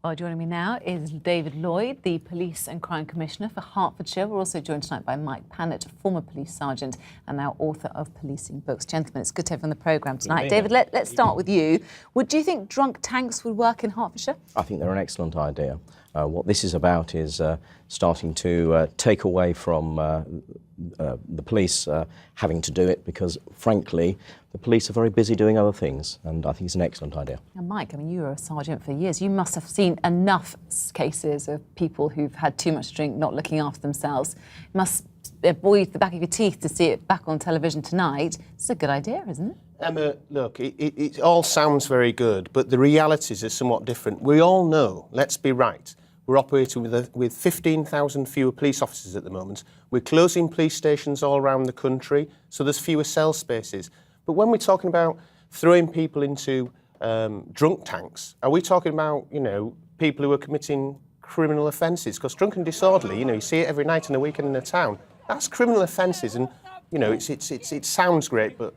Well, joining me now is David Lloyd, the Police and Crime Commissioner for Hertfordshire. We're also joined tonight by Mike Pannett, former police sergeant and now author of Policing books. Gentlemen, it's good to have you on the programme tonight. David, let's start with you. Do you think drunk tanks would work in Hertfordshire? I think they're an excellent idea. What this is about is starting to take away from the police having to do it, because, frankly, the police are very busy doing other things, and I think it's an excellent idea. And Mike, I mean, you were a sergeant for years. You must have seen enough cases of people who've had too much drink, not looking after themselves. It must bore you to the back of your teeth to see it back on television tonight. It's a good idea, isn't it? Emma, look, it all sounds very good, but the realities are somewhat different. We all know, let's be right, we're operating with 15,000 fewer police officers at the moment. We're closing police stations all around the country, so there's fewer cell spaces. But when we're talking about throwing people into drunk tanks, are we talking about, people who are committing criminal offences? Because drunk and disorderly, you see it every night and a weekend in a town. That's criminal offences, and, it sounds great, but...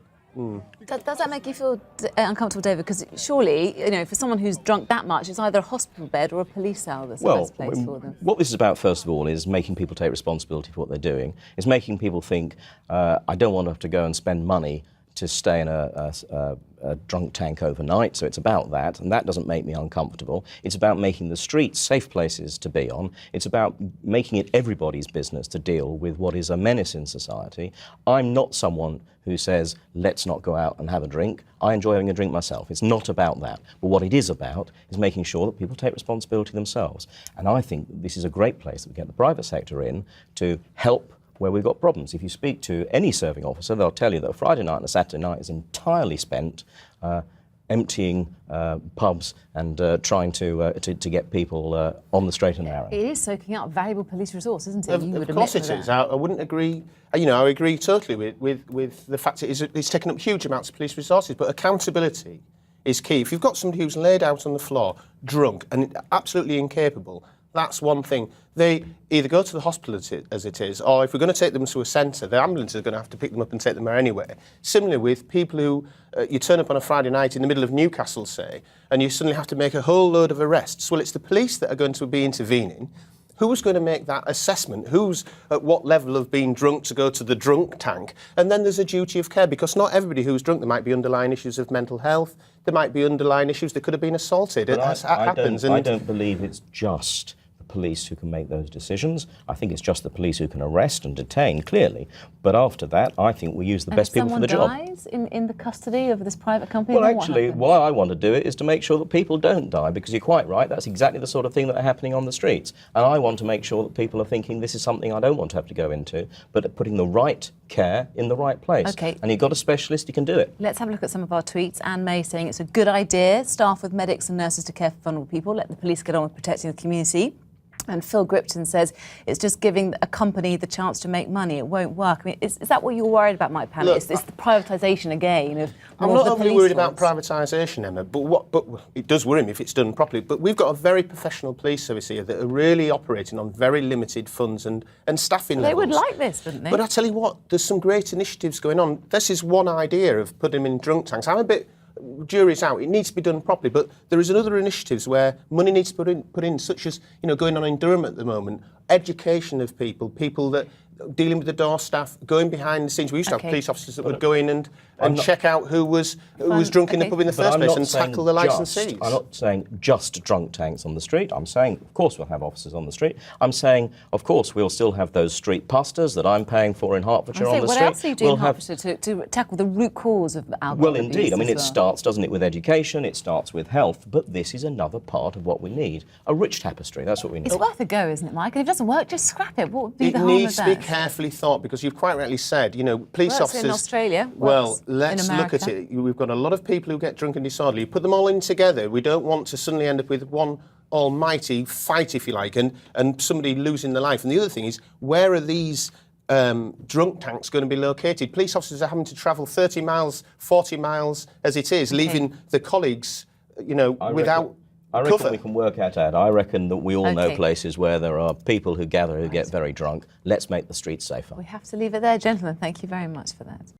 Does that make you feel uncomfortable, David? Because surely, for someone who's drunk that much, it's either a hospital bed or a police cell that's the best place for them. What this is about, first of all, is making people take responsibility for what they're doing. It's making people think, I don't want to have to go and spend money to stay in a drunk tank overnight, so it's about that, and that doesn't make me uncomfortable. It's about making the streets safe places to be on. It's about making it everybody's business to deal with what is a menace in society. I'm not someone who says, let's not go out and have a drink. I enjoy having a drink myself. It's not about that. But what it is about is making sure that people take responsibility themselves. And I think this is a great place that we get the private sector in to help where we've got problems. If you speak to any serving officer, they'll tell you that a Friday night and a Saturday night is entirely spent emptying pubs and trying to get people on the straight and narrow. It is soaking up valuable police resource, isn't it? Of course it is. I wouldn't agree. I agree totally with the fact it's taken up huge amounts of police resources, but accountability is key. If you've got somebody who's laid out on the floor, drunk and absolutely incapable, that's one thing. They either go to the hospital as it is, or if we're going to take them to a centre, the ambulance are going to have to pick them up and take them there anyway. Similarly with people who, you turn up on a Friday night in the middle of Newcastle, say, and you suddenly have to make a whole load of arrests. Well, it's the police that are going to be intervening. Who's going to make that assessment? Who's at what level of being drunk to go to the drunk tank? And then there's a duty of care, because not everybody who's drunk, there might be underlying issues of mental health, there might be underlying issues, they could have been assaulted. It happens. I don't believe it's just police who can make those decisions. I think it's just the police who can arrest and detain, clearly. But after that, I think we use the best people for the job. Someone dies in the custody of this private company? Well, actually, why I want to do it is to make sure that people don't die, because you're quite right, that's exactly the sort of thing that are happening on the streets. And I want to make sure that people are thinking, this is something I don't want to have to go into, but putting the right care in the right place. Okay. And you've got a specialist who can do it. Let's have a look at some of our tweets. Anne May saying it's a good idea, staff with medics and nurses to care for vulnerable people, let the police get on with protecting the community. And Phil Gripton says it's just giving a company the chance to make money. It won't work. I mean, is that what you're worried about, Mike Pannett? It's the privatisation again of I'm not overly worried about privatisation, Emma, but it does worry me if it's done properly. But we've got a very professional police service here that are really operating on very limited funds and staffing levels. They would like this, wouldn't they? But I tell you what, there's some great initiatives going on. This is one idea of putting them in drunk tanks. I'm a bit... Jury's out. It needs to be done properly, but there is other initiatives where money needs to be put in, such as going on in Durham at the moment, education of people that dealing with the door staff, going behind the scenes. We used to have police officers that would go in and check out who was drunk in the pub in the first place and tackle the licensees. I'm not saying just drunk tanks on the street. I'm saying, of course, we'll have officers on the street. I'm saying, of course, we'll still have those street pastors that I'm paying for in Hertfordshire on the street. What else are you doing in Hertfordshire to tackle the root cause of alcohol Well, indeed. I mean, it starts, doesn't it, with education, it starts with health, but this is another part of what we need. A rich tapestry, that's what we need. It's worth a go, isn't it, Mike? And if it doesn't work, just scrap it. What would be the harm of that? It needs to be carefully thought, because you've quite rightly said, police officers... in Australia. Well, let's look at it. We've got a lot of people who get drunk and disorderly. You put them all in together. We don't want to suddenly end up with one almighty fight, if you like, and somebody losing their life. And the other thing is, where are these drunk tanks going to be located? Police officers are having to travel 30 miles, 40 miles as it is, leaving the colleagues, without... I reckon we can work out that. I reckon that we all know places where there are people who gather who get very drunk. Let's make the streets safer. We have to leave it there, gentlemen. Thank you very much for that.